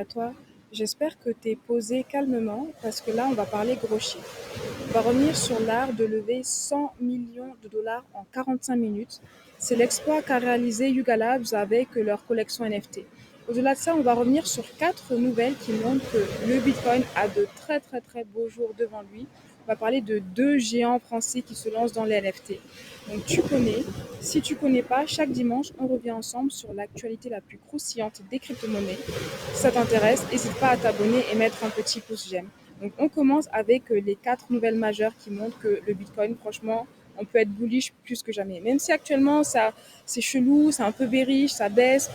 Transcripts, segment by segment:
À toi, j'espère que tu es posé calmement parce que là, on va parler gros chiffres. On va revenir sur l'art de lever 100 millions de dollars en 45 minutes. C'est l'exploit qu'a réalisé Yuga Labs avec leur collection NFT. Au-delà de ça, on va revenir sur 4 nouvelles qui montrent que le Bitcoin a de très très très beaux jours devant lui. On va parler de 2 géants français qui se lancent dans les NFT. Donc tu connais. Si tu connais pas, chaque dimanche, on revient ensemble sur l'actualité la plus croustillante des crypto-monnaies. Si ça t'intéresse, n'hésite pas à t'abonner et mettre un petit pouce j'aime. Donc on commence avec les 4 nouvelles majeures qui montrent que le Bitcoin, franchement, on peut être bullish plus que jamais. Même si actuellement ça c'est chelou, c'est un peu bearish, ça baisse.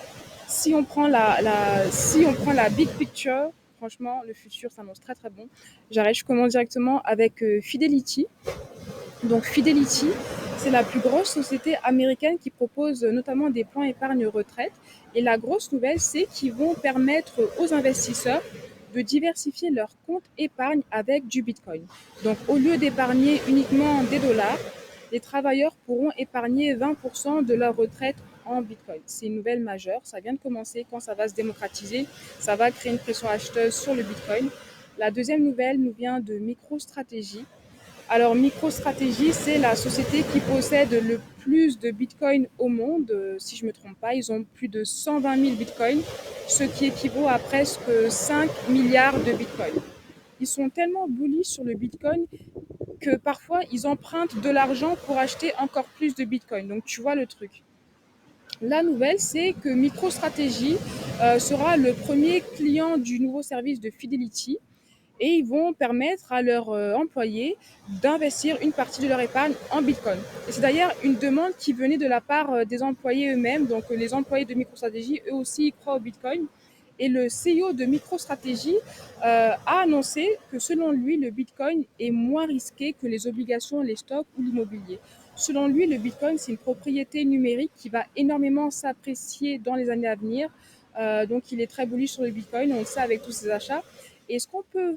Si on prend la big picture, franchement, le futur s'annonce très très bon. J'arrête, je commence directement avec Fidelity. Donc Fidelity, c'est la plus grosse société américaine qui propose notamment des plans épargne retraite. Et la grosse nouvelle, c'est qu'ils vont permettre aux investisseurs de diversifier leur compte épargne avec du Bitcoin. Donc au lieu d'épargner uniquement des dollars, les travailleurs pourront épargner 20% de leur retraite en Bitcoin. C'est une nouvelle majeure, ça vient de commencer. Quand ça va se démocratiser, ça va créer une pression acheteuse sur le Bitcoin. La deuxième nouvelle nous vient de MicroStrategy. Alors, MicroStrategy, c'est la société qui possède le plus de Bitcoin au monde. Si je ne me trompe pas, ils ont plus de 120 000 Bitcoins, ce qui équivaut à presque 5 milliards de Bitcoin. Ils sont tellement bullish sur le Bitcoin que parfois, ils empruntent de l'argent pour acheter encore plus de Bitcoin. Donc, tu vois le truc. La nouvelle, c'est que MicroStrategy sera le premier client du nouveau service de Fidelity et ils vont permettre à leurs employés d'investir une partie de leur épargne en Bitcoin. Et c'est d'ailleurs une demande qui venait de la part des employés eux-mêmes. Donc les employés de MicroStrategy, eux aussi, ils croient au Bitcoin. Et le CEO de MicroStrategy a annoncé que selon lui, le Bitcoin est moins risqué que les obligations, les stocks ou l'immobilier. Selon lui, le Bitcoin, c'est une propriété numérique qui va énormément s'apprécier dans les années à venir. Donc il est très bullish sur le Bitcoin, on le sait avec tous ses achats. Et ce qu'on peut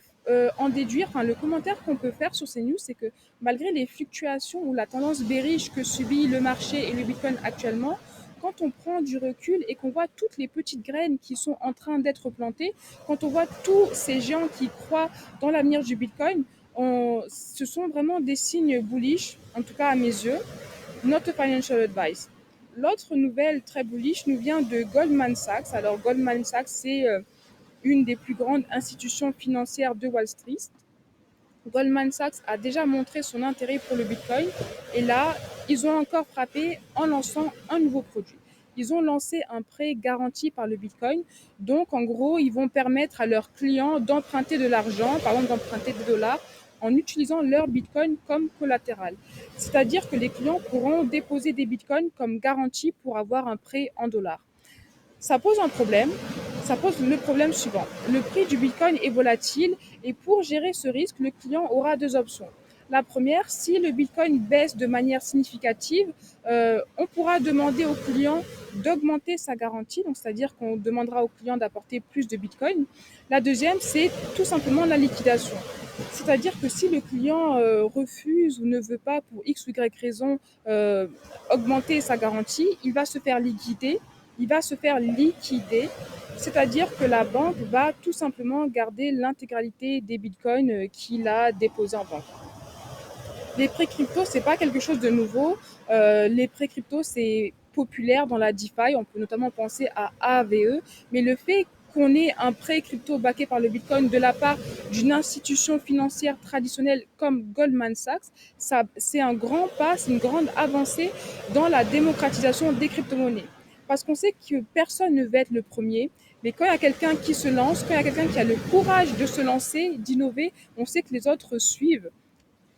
en déduire, enfin le commentaire qu'on peut faire sur ces news, c'est que malgré les fluctuations ou la tendance bearish que subit le marché et le Bitcoin actuellement, quand on prend du recul et qu'on voit toutes les petites graines qui sont en train d'être plantées, quand on voit tous ces gens qui croient dans l'avenir du Bitcoin, ce sont vraiment des signes bullish, en tout cas à mes yeux. Not a financial advice. L'autre nouvelle très bullish nous vient de Goldman Sachs. Alors Goldman Sachs, c'est une des plus grandes institutions financières de Wall Street. Goldman Sachs a déjà montré son intérêt pour le Bitcoin et là, ils ont encore frappé en lançant un nouveau produit. Ils ont lancé un prêt garanti par le Bitcoin. Donc, en gros, ils vont permettre à leurs clients d'emprunter de l'argent, par exemple d'emprunter des dollars, en utilisant leur Bitcoin comme collatéral. C'est-à-dire que les clients pourront déposer des Bitcoins comme garantie pour avoir un prêt en dollars. Ça pose un problème. Ça pose le problème suivant. Le prix du Bitcoin est volatile et pour gérer ce risque, le client aura 2 options. La première, si le Bitcoin baisse de manière significative, on pourra demander au client d'augmenter sa garantie, donc c'est-à-dire qu'on demandera au client d'apporter plus de Bitcoin. La deuxième, c'est tout simplement la liquidation. C'est-à-dire que si le client refuse ou ne veut pas pour X ou Y raison augmenter sa garantie, il va se faire liquider, c'est-à-dire que la banque va tout simplement garder l'intégralité des bitcoins qu'il a déposés en banque. Les prêts crypto, c'est pas quelque chose de nouveau. Les prêts crypto, c'est populaire dans la DeFi. On peut notamment penser à AVE. Mais le fait qu'on ait un prêt crypto backé par le Bitcoin de la part d'une institution financière traditionnelle comme Goldman Sachs, ça, c'est un grand pas, c'est une grande avancée dans la démocratisation des crypto-monnaies. Parce qu'on sait que personne ne va être le premier, mais quand il y a quelqu'un qui se lance, quand il y a quelqu'un qui a le courage de se lancer, d'innover, on sait que les autres suivent.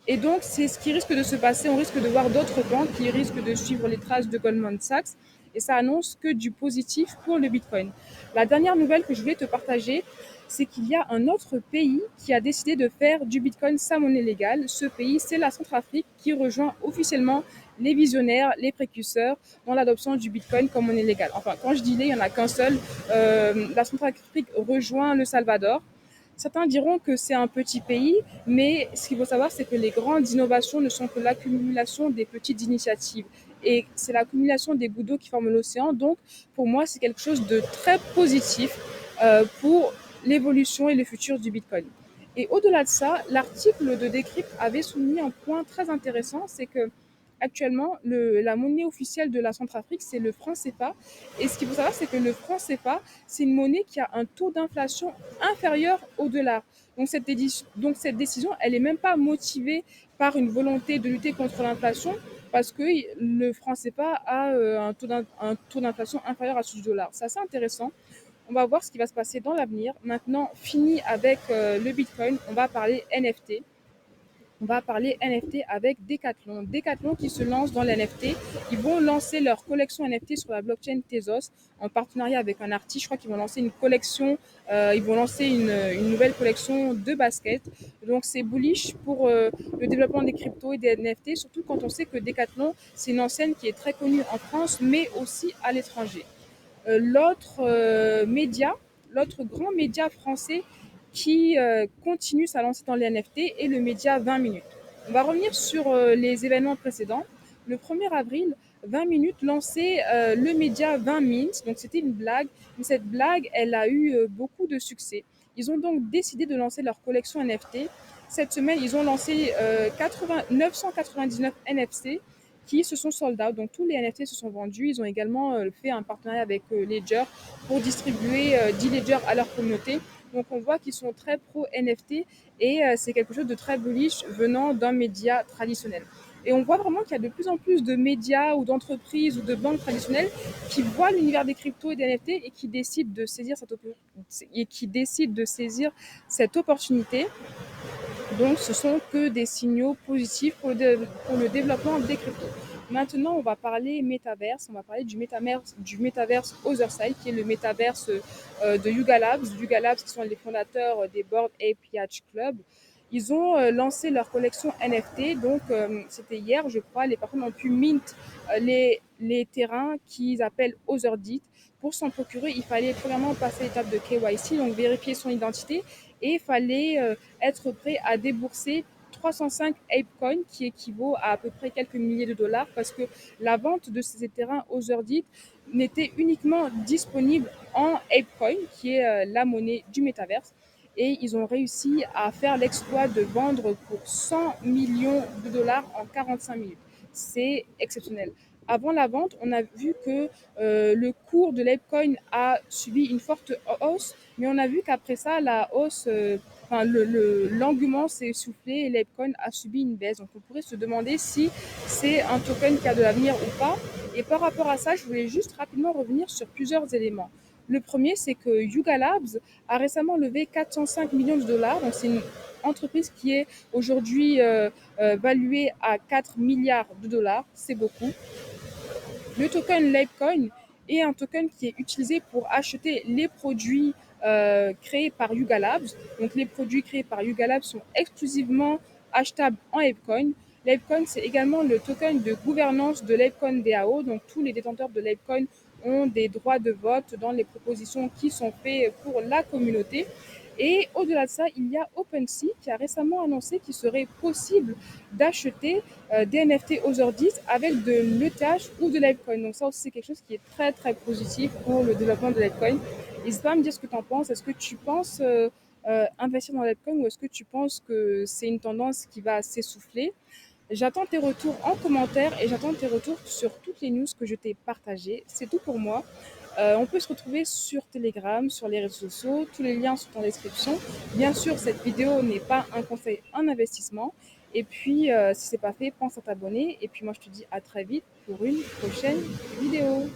Et donc, c'est ce qui risque de se passer. On risque de voir d'autres banques qui risquent de suivre les traces de Goldman Sachs. Et ça annonce que du positif pour le Bitcoin. La dernière nouvelle que je voulais te partager, c'est qu'il y a un autre pays qui a décidé de faire du Bitcoin sa monnaie légale. Ce pays, c'est la Centrafrique qui rejoint officiellement les visionnaires, les précurseurs dans l'adoption du Bitcoin comme monnaie légale. Enfin, quand je dis les, il n'y en a qu'un seul. La Centrafrique rejoint le Salvador. Certains diront que c'est un petit pays, mais ce qu'il faut savoir, c'est que les grandes innovations ne sont que l'accumulation des petites initiatives. Et c'est l'accumulation des gouttes d'eau qui forment l'océan. Donc, pour moi, c'est quelque chose de très positif. pour l'évolution et le futur du Bitcoin. Et au-delà de ça, l'article de Decrypt avait souligné un point très intéressant, c'est que actuellement, la monnaie officielle de la Centrafrique, c'est le franc CFA. Et ce qu'il faut savoir, c'est que le franc CFA, c'est une monnaie qui a un taux d'inflation inférieur au dollar. Donc cette décision, elle n'est même pas motivée par une volonté de lutter contre l'inflation, parce que le franc CFA a un taux d'inflation inférieur à celui du dollar. C'est assez intéressant. On va voir ce qui va se passer dans l'avenir. Maintenant, fini avec le Bitcoin, on va parler NFT. On va parler NFT avec Decathlon. Decathlon qui se lance dans l'NFT. Ils vont lancer leur collection NFT sur la blockchain Tezos en partenariat avec un artiste. Je crois qu'ils vont lancer une collection, ils vont lancer une nouvelle collection de baskets. Donc c'est bullish pour le développement des cryptos et des NFT, surtout quand on sait que Decathlon, c'est une enseigne qui est très connue en France, mais aussi à l'étranger. L'autre grand média français qui continue sa lancée dans les NFT est le média 20 minutes. On va revenir sur les événements précédents. Le 1er avril, 20 minutes lançait le média 20 minutes, donc c'était une blague, mais cette blague, elle a eu beaucoup de succès. Ils ont donc décidé de lancer leur collection NFT. Cette semaine, ils ont lancé 999 NFC qui se sont sold out. Donc tous les NFT se sont vendus. Ils ont également fait un partenariat avec Ledger pour distribuer 10 Ledger à leur communauté. Donc on voit qu'ils sont très pro NFT et c'est quelque chose de très bullish venant d'un média traditionnel. Et on voit vraiment qu'il y a de plus en plus de médias ou d'entreprises ou de banques traditionnelles qui voient l'univers des cryptos et des NFT et qui décident de saisir cette opportunité. Donc, ce sont que des signaux positifs pour le développement des cryptos. Maintenant, on va parler métaverse. On va parler du métaverse Otherside, qui est le métaverse de Yuga Labs. Yuga Labs, qui sont les fondateurs des Bored Ape Yacht Club. Ils ont lancé leur collection NFT. Donc, c'était hier, je crois. Les personnes ont pu mint les terrains qu'ils appellent Otherdit. Pour s'en procurer, il fallait premièrement passer l'étape de KYC, donc vérifier son identité, et il fallait être prêt à débourser 305 ApeCoin, qui équivaut à peu près quelques milliers de dollars, parce que la vente de ces terrains Otherdit n'était uniquement disponible en ApeCoin, qui est la monnaie du métaverse. Et ils ont réussi à faire l'exploit de vendre pour 100 millions de dollars en 45 minutes. C'est exceptionnel. Avant la vente, on a vu que le cours de l'ApeCoin a subi une forte hausse, mais on a vu qu'après ça, la hausse, l'engouement s'est essoufflé et l'ApeCoin a subi une baisse. Donc on pourrait se demander si c'est un token qui a de l'avenir ou pas. Et par rapport à ça, je voulais juste rapidement revenir sur plusieurs éléments. Le premier, c'est que Yuga Labs a récemment levé 405 millions de dollars. Donc c'est une entreprise qui est aujourd'hui valuée à 4 milliards de dollars. C'est beaucoup. Le token Litecoin est un token qui est utilisé pour acheter les produits créés par Yuga Labs. Donc les produits créés par Yuga Labs sont exclusivement achetables en Litecoin. Litecoin, c'est également le token de gouvernance de Litecoin DAO. Donc tous les détenteurs de Litecoin ont des droits de vote dans les propositions qui sont faites pour la communauté. Et au-delà de ça, il y a OpenSea qui a récemment annoncé qu'il serait possible d'acheter des NFT Otherdit avec de l'ETH ou de Litecoin. Donc ça aussi, c'est quelque chose qui est très très positif pour le développement de Litecoin. N'hésite pas à me dire ce que tu en penses. Est-ce que tu penses investir dans Litecoin ou est-ce que tu penses que c'est une tendance qui va s'essouffler? J'attends tes retours en commentaire et j'attends tes retours sur toutes les news que je t'ai partagées. C'est tout pour moi. On peut se retrouver sur Telegram, sur les réseaux sociaux. Tous les liens sont en description. Bien sûr, cette vidéo n'est pas un conseil en investissement. Et puis, si ce n'est pas fait, pense à t'abonner. Et puis, moi, je te dis à très vite pour une prochaine vidéo.